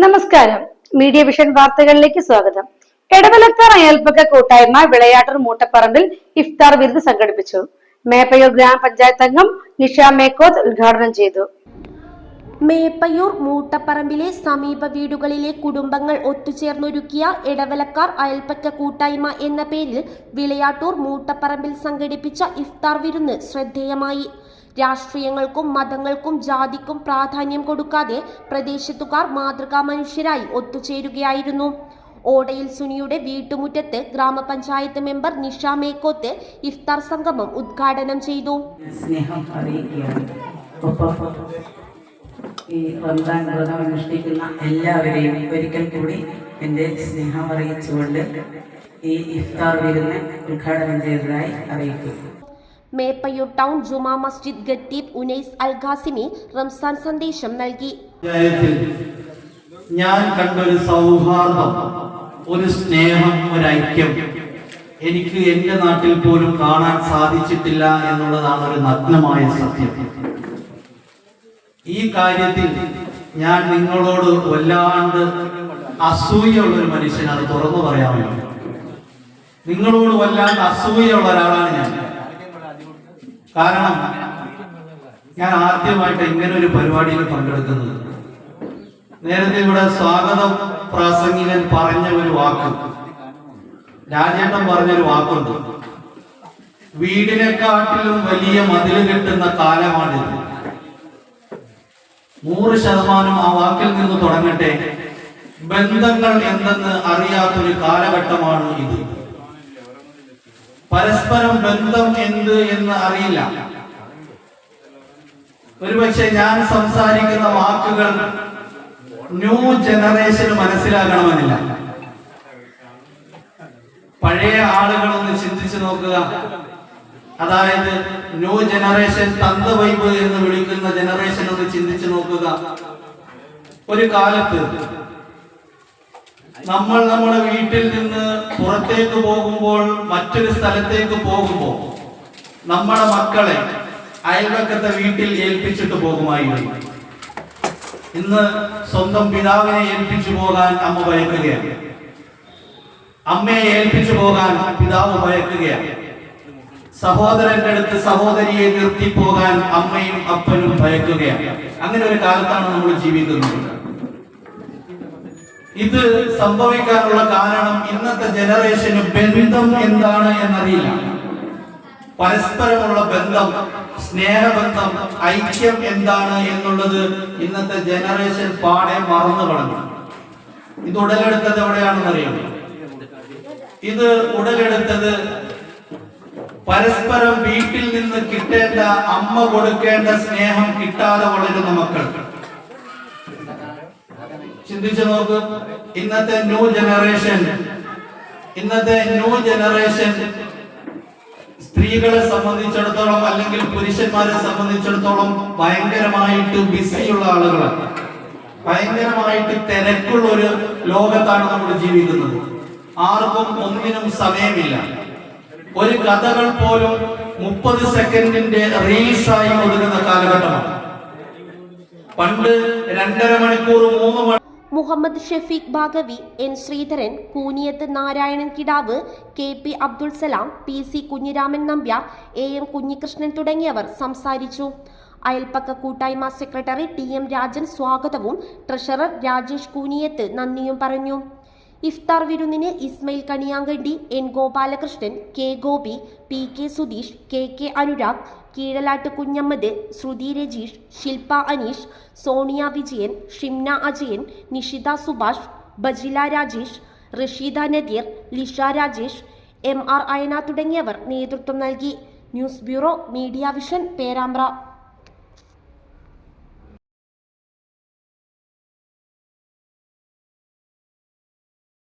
നമസ്കാരം. Media vision വാർത്തകളിലേക്ക് സ്വാഗതം. എടവലക്കാർ അയൽപ്പക്ക കൂട്ടായ്മ വിളയാട്ടൂർ മൂട്ടപ്പറമ്പിൽ ഇഫ്താർ വിരുന്ന് സംഘടിപ്പിച്ചു. മേപ്പയൂർ ഗ്രാമപഞ്ചായത്ത് അംഗം നിഷ മേക്കോത്ത് ഉദ്ഘാടനം ചെയ്തു. മേപ്പയൂർ മൂട്ടപ്പറമ്പിലെ സമീപ വീടുകളിലെ കുടുംബങ്ങൾ ഒത്തുചേർന്നൊരുക്കിയ എടവലക്കാർ അയൽപ്പക്ക കൂട്ടായ്മ എന്ന പേരിൽ വിളയാട്ടൂർ മൂട്ടപ്പറമ്പിൽ സംഘടിപ്പിച്ച ഇഫ്താർ വിരുന്ന് ശ്രദ്ധേയമായി. രാഷ്ട്രീയങ്ങൾക്കും മതങ്ങൾക്കും ജാതിക്കും പ്രാധാന്യം കൊടുക്കാതെ പ്രദേശത്തുകാർ മാതൃകാ മനുഷ്യരായി ഒത്തുചേരുകയായിരുന്നു. ഓടയിൽ സുനിയുടെ വീട്ടുമുറ്റത്ത് ഗ്രാമപഞ്ചായത്ത് മെമ്പർ നിഷ മേക്കോത്ത് ഇഫ്താർ സംഗമം ഉദ്ഘാടനം ചെയ്തു. ഈ റംസാൻ വ്രതം അനുഷ്ഠിക്കുന്ന എല്ലാവരെയും ഒരിക്കൽ കൂടി എൻ്റെ സ്നേഹം അറിയിച്ചുകൊണ്ട് ഈ ഇഫ്താർ വിരുന്ന് ഉദ്ഘാടനം ചെയ്തതായി അറിയിക്കുന്നു. മേപ്പയൂർ ടൗൺ ജുമാ മസ്ജിദ് ഖത്തീബ് ഉനൈസ് അൽ ഖാസിമി റംസാൻ സന്ദേശം നൽകി. ഞാൻ കണ്ടൊരു സൗഹാർദ്ദം, ഒരു സ്നേഹം, ഒരു ഐക്യം എനിക്ക് എന്റെ നാട്ടിൽ പോലും കാണാൻ സാധിച്ചിട്ടില്ല എന്നുള്ളതാണ് ഒരു നഗ്നമായ സത്യം. ഈ കാര്യത്തിൽ ഞാൻ നിങ്ങളോട് വല്ലാണ്ട് അസൂയുള്ള ഒരു മനുഷ്യൻ, അത് തുറന്നു പറയാമല്ലോ. നിങ്ങളോട് വല്ലാണ്ട് അസൂയുള്ള ഒരാളാണ് ഞാൻ. കാരണം ഞാൻ ആദ്യമായിട്ട് ഇങ്ങനെ ഒരു പരിപാടിയിൽ പങ്കെടുക്കുന്നത്. നേരത്തെ ഇവിടെ സ്വാഗതം പ്രാസംഗികൻ പറഞ്ഞ ഒരു വാക്ക്, രാജേട്ടൻ പറഞ്ഞൊരു വാക്കുണ്ട്, വീടിനെക്കാട്ടിലും വലിയ മതിൽ കെട്ടുന്ന കാലമാണിത്. 100% ആ വാക്കിൽ നിന്ന് തുടങ്ങട്ടെ. ബന്ധങ്ങൾ എന്തെന്ന് അറിയാത്തൊരു കാലഘട്ടമാണ് ഇത്. പരസ്പരം ബന്ധം എന്ത് എന്ന് അറിയില്ല. ഒരുപക്ഷെ ഞാൻ സംസാരിക്കുന്ന വാക്കുകൾ ന്യൂ ജനറേഷന് മനസ്സിലാകണമെന്നില്ല. പഴയ ആളുകളൊന്ന് ചിന്തിച്ചു നോക്കുക. അതായത് ന്യൂ ജനറേഷൻ, തന്ത വൈബ് എന്ന് വിളിക്കുന്ന ജനറേഷൻ ഒന്ന് ചിന്തിച്ചു നോക്കുക. ഒരു കാലത്ത് നമ്മൾ നമ്മുടെ വീട്ടിൽ നിന്ന് പുറത്തേക്ക് പോകുമ്പോൾ, മറ്റൊരു സ്ഥലത്തേക്ക് പോകുമ്പോൾ നമ്മുടെ മക്കളെ അയൽവക്കത്തെ വീട്ടിൽ ഏൽപ്പിച്ചിട്ട് പോകുമായിരുന്നു. ഇന്ന് സ്വന്തം പിതാവിനെ ഏൽപ്പിച്ചു പോകാൻ അമ്മ ഭയക്കുകയാണ്, അമ്മയെ ഏൽപ്പിച്ചു പോകാൻ പിതാവ് ഭയക്കുകയാണ്, സഹോദരന്റെ അടുത്ത് സഹോദരിയെ നിർത്തി പോകാൻ അമ്മയും അപ്പനും ഭയക്കുകയാണ്. അങ്ങനെ ഒരു കാലത്താണ് നമ്മൾ ജീവിക്കുന്നത്. ഇത് സംഭവിക്കാനുള്ള കാരണം ഇന്നത്തെ ജനറേഷന് ബന്ധം എന്താണ് എന്നറിയില്ല. പരസ്പരമുള്ള ബന്ധം, സ്നേഹബന്ധം, ഐക്യം എന്താണ് എന്നുള്ളത് ഇന്നത്തെ ജനറേഷൻ പാടെ മറന്നു കളഞ്ഞു. ഇത് ഉടലെടുത്തത് എവിടെയാണെന്ന് അറിയുന്നു. ഇത് ഉടലെടുത്തത് പരസ്പരം വീട്ടിൽ നിന്ന് കിട്ടേണ്ട, അമ്മ കൊടുക്കേണ്ട സ്നേഹം കിട്ടാതെ വളരുന്ന മക്കൾ. ചിന്തിച്ചു നോക്ക്. ഇന്നത്തെ ന്യൂ ജനറേഷൻ സ്ത്രീകളെ സംബന്ധിച്ചിടത്തോളം അല്ലെങ്കിൽ പുരുഷന്മാരെ സംബന്ധിച്ചിടത്തോളം ഭയങ്കരമായിട്ട് ബിസിയുള്ള ആളുകളാണ്. ഭയങ്കരമായിട്ട് തിരക്കുള്ള ഒരു ലോകത്താണ് നമ്മൾ ജീവിക്കുന്നത്. ആർക്കും ഒന്നിനും സമയമില്ല. ഒരു കഥകൾ പോലും 30 സെക്കൻഡിന്റെ റീൽസായി ഒതുങ്ങുന്ന കാലഘട്ടമാണ്. പണ്ട് 2.5 മണിക്കൂർ 3 മണി. Muhammad Shafeeq Bagavi, N Sreedharan, Kooniyath Narayanan Kidav, KP Abdul Salam, PC Kunhiraman Nambiar, AM Kunhikrishnan തുടങ്ങിയവർ സംസാരിച്ചു. അയൽപ്പക്ക കൂട്ടായ്മ സെക്രട്ടറി TM രാജൻ സ്വാഗതവും ട്രഷറർ രാജേഷ് കൂനിയത്ത് നന്ദിയും പറഞ്ഞു. ഇഫ്താർ വിരുന്നിന് Ismail Kaniyankandi, N Gopalakrishnan, K Gopi, PK Sudheesh, KK Anurag, കീഴലാട്ട് Kunhammad, ശ്രുതി രജീഷ്, ശില്പ അനീഷ്, സോണിയ വിജയൻ, ഷിംന അജയൻ, നിഷിത സുഭാഷ്, ബജില രാജേഷ്, റഷീദ നദീർ, ലിഷ രാജേഷ്, MR അയന തുടങ്ങിയവർ നേതൃത്വം നൽകി. News bureau, media vision, Perambra.